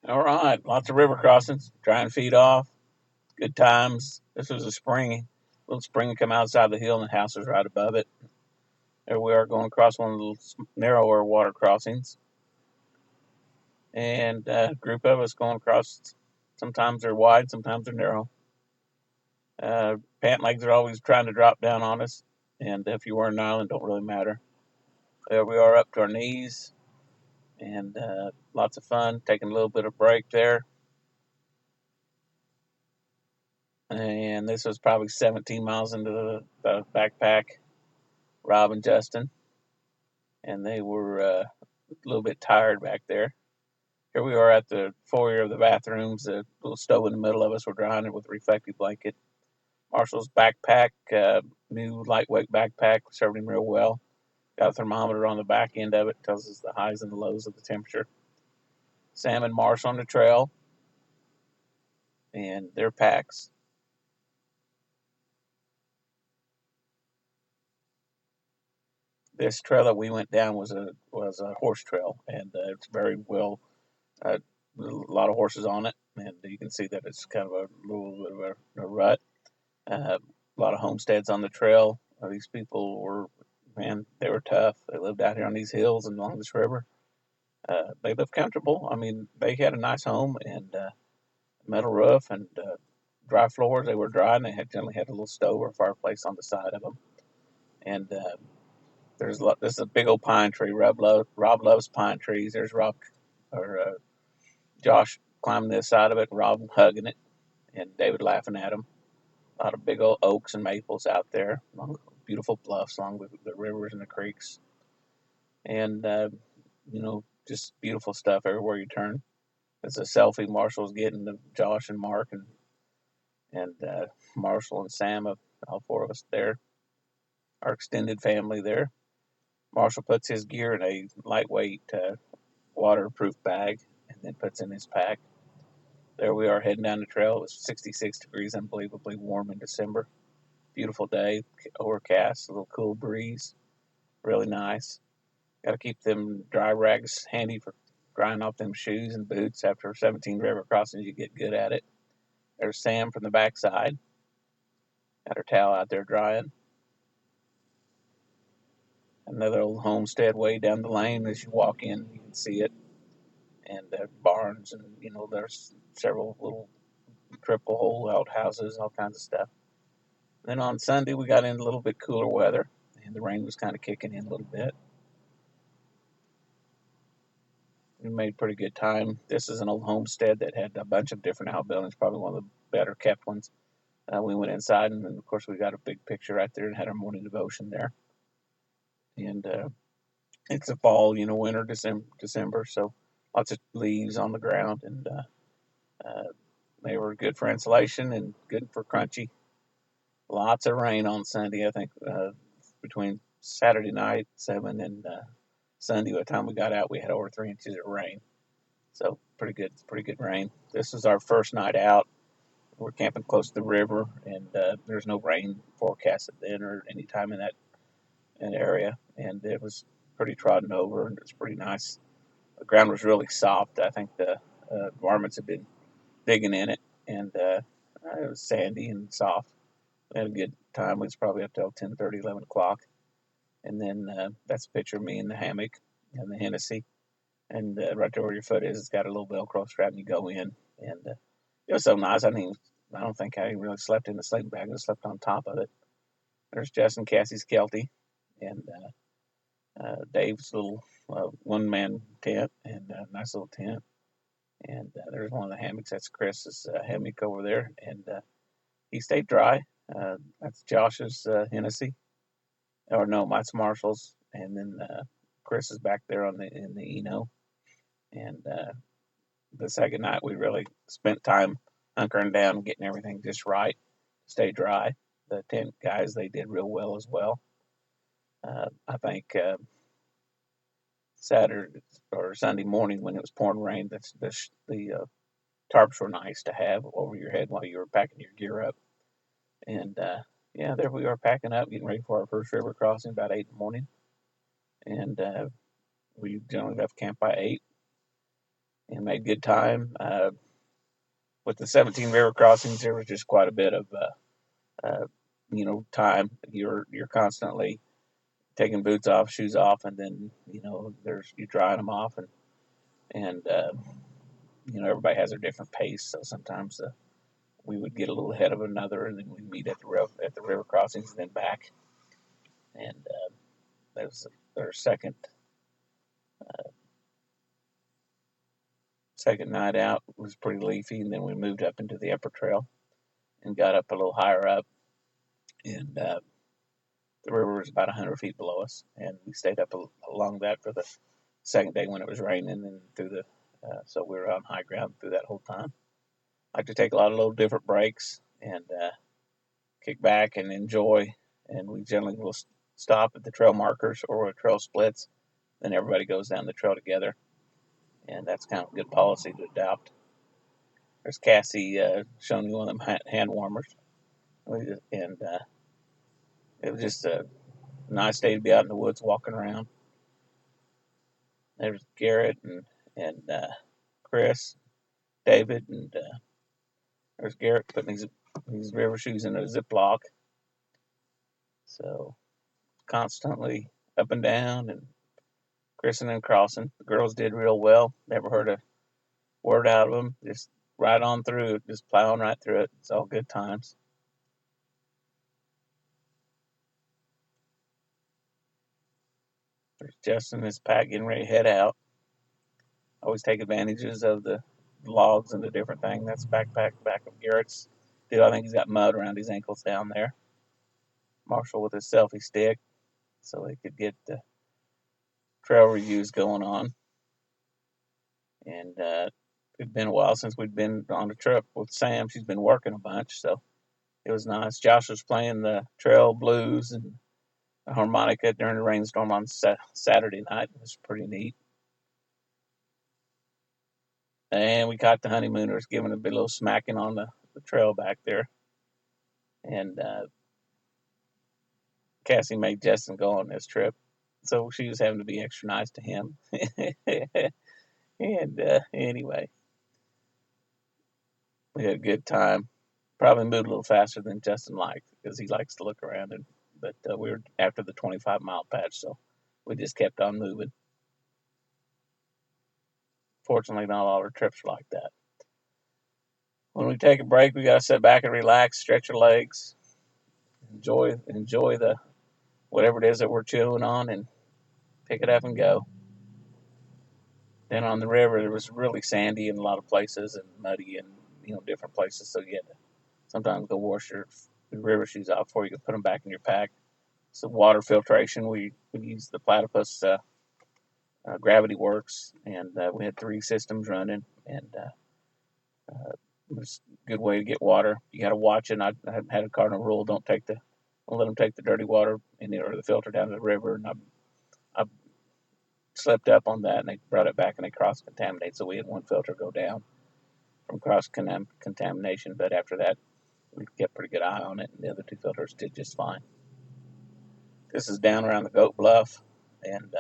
All right, lots of river crossings. Try and feed off. Good times. This was a little spring come outside the hill, and the house was right above it. There we are going across one of the narrower water crossings, and a group of us going across. Sometimes they're wide, sometimes they're narrow. Pant legs are always trying to drop down on us, and if you were an island, don't really matter. There we are up to our knees, and lots of fun. Taking a little bit of break there, and this was probably 17 miles into the backpack. Rob and Justin, and they were a little bit tired back there. Here we are at the foyer of the bathrooms. A little stove in the middle of us. We're drying it with a reflective blanket. Marshall's backpack, new lightweight backpack, served him real well. Got a thermometer on the back end of it, tells us the highs and the lows of the temperature. Sam and Marshall on the trail, and their packs. This trail that we went down was a horse trail, and it's very well. A lot of horses on it, and you can see that it's kind of a little bit of a rut. A lot of homesteads on the trail. These people were, man, they were tough. They lived out here on these hills and along this river. They lived comfortable. I mean, they had a nice home and metal roof and dry floors. They were dry, and they generally had a little stove or fireplace on the side of them. And this is a big old pine tree. Rob loves pine trees. There's Josh climbing this side of it, and Rob hugging it, and David laughing at him. A lot of big old oaks and maples out there, along beautiful bluffs along with the rivers and the creeks, and just beautiful stuff everywhere you turn. It's a selfie Marshall's getting of Josh and Mark and Marshall and Sam, of all four of us there, our extended family there. Marshall puts his gear in a lightweight waterproof bag and then puts in his pack. There we are heading down the trail. It was 66 degrees, unbelievably warm in December. Beautiful day, overcast, a little cool breeze, really nice. Got to keep them dry rags handy for drying off them shoes and boots. After 17 river crossings, you get good at it. There's Sam from the backside. Got her towel out there drying. Another old homestead way down the lane. As you walk in, you can see it. And barns, and there's several little triple hole outhouses, all kinds of stuff. Then on Sunday, we got in a little bit cooler weather, and the rain was kind of kicking in a little bit. We made pretty good time. This is an old homestead that had a bunch of different outbuildings, probably one of the better kept ones. We went inside, and then, of course, we got a big picture right there and had our morning devotion there. And it's a fall, winter, December, so lots of leaves on the ground, and they were good for insulation and good for crunchy. Lots of rain on Sunday. I think between Saturday night 7 and Sunday, by the time we got out, we had over 3 inches of rain. So pretty good rain. This is our first night out. We're camping close to the river, and there's no rain forecasted then or any time in that area. And it was pretty trodden over, and it was pretty nice. The ground was really soft. I think the varmints had been digging in it, and it was sandy and soft. We had a good time. It was probably up till 10:30, 11 o'clock. And then that's a picture of me in the hammock and the Hennessy. And right there where your foot is, it's got a little Velcro strap, and you go in. And it was so nice. I don't think I really slept in the sleeping bag. I just slept on top of it. There's Jess and Cassie's Kelty, and Dave's little one-man tent, and a nice little tent. And there's one of the hammocks. That's Chris's hammock over there, and he stayed dry. That's Josh's Hennessy, or no, that's Marshall's, and then Chris is back there in the Eno. And the second night, we really spent time hunkering down, getting everything just right, stay dry. The tent guys, they did real well as well. I think Saturday or Sunday morning when it was pouring rain, the tarps were nice to have over your head while you were packing your gear up. And yeah, there we are packing up, getting ready for our first river crossing about 8 in the morning. And we generally left camp by 8. and made good time. With the 17 river crossings, there was just quite a bit of uh, time. You're constantly taking boots off, shoes off, and then there's you drying them off, and everybody has their different pace. So sometimes we would get a little ahead of another, and then we'd meet at the river crossings and then back. And that was our second night out. It was pretty leafy, and then we moved up into the upper trail and got up a little higher up, and the river was about 100 feet below us, and we stayed up along that for the second day when it was raining, and through the so we were on high ground through that whole time. I like to take a lot of little different breaks and kick back and enjoy. And we generally will stop at the trail markers or where trail splits. Then everybody goes down the trail together, and that's kind of a good policy to adopt. There's Cassie showing me one of them hand warmers, and it was just a nice day to be out in the woods walking around. There's Garrett and Chris, David, and there's Garrett putting his river shoes in a Ziploc. So constantly up and down and christening and crossing. The girls did real well. Never heard a word out of them. Just right on through it, just plowing right through it. It's all good times. There's Justin and his pack getting ready to head out. Always take advantages of the logs and the different thing. That's backpack back of Garrett's. Dude, I think he's got mud around his ankles down there. Marshall with his selfie stick so he could get the trail reviews going on. And it'd been a while since we'd been on a trip with Sam. She's been working a bunch, so it was nice. Josh was playing the trail blues and a harmonica during the rainstorm on Saturday night. It was pretty neat. And we caught the honeymooners giving a bit little smacking on the trail back there. And Cassie made Justin go on this trip, so she was having to be extra nice to him. And anyway, we had a good time. Probably moved a little faster than Justin liked because he likes to look around. But we were after the 25-mile patch, so we just kept on moving. Fortunately, not all our trips are like that. When we take a break, we gotta sit back and relax, stretch our legs, enjoy the whatever it is that we're chewing on, and pick it up and go. Then on the river, it was really sandy in a lot of places and muddy and different places. So you had to sometimes go wash your river shoes off before you could put them back in your pack. So water filtration, we use the Platypus Gravity Works, and we had 3 systems running, and it was a good way to get water. You got to watch it. I had a cardinal rule: don't let them take the dirty water or the filter down to the river. And I slipped up on that, and they brought it back and they cross contaminated. So we had one filter go down from cross contamination, but after that, we kept a pretty good eye on it, and the other 2 filters did just fine. This is down around the Goat Bluff, and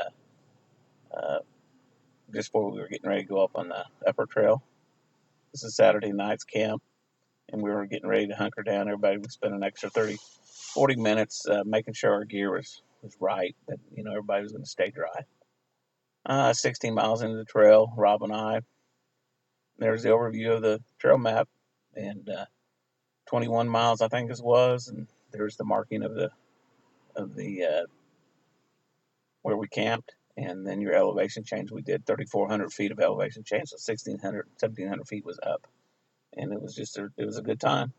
just before we were getting ready to go up on the upper trail. This is Saturday night's camp, and we were getting ready to hunker down. Everybody would spend an extra 40 minutes making sure our gear was right, that everybody was going to stay dry. 16 miles into the trail, Rob and I. There's the overview of the trail map, and 21 miles I think it was, and there's the marking of the where we camped, and then your elevation change. We did 3,400 feet of elevation change, so 1,600, 1,700 feet was up, and it was a good time.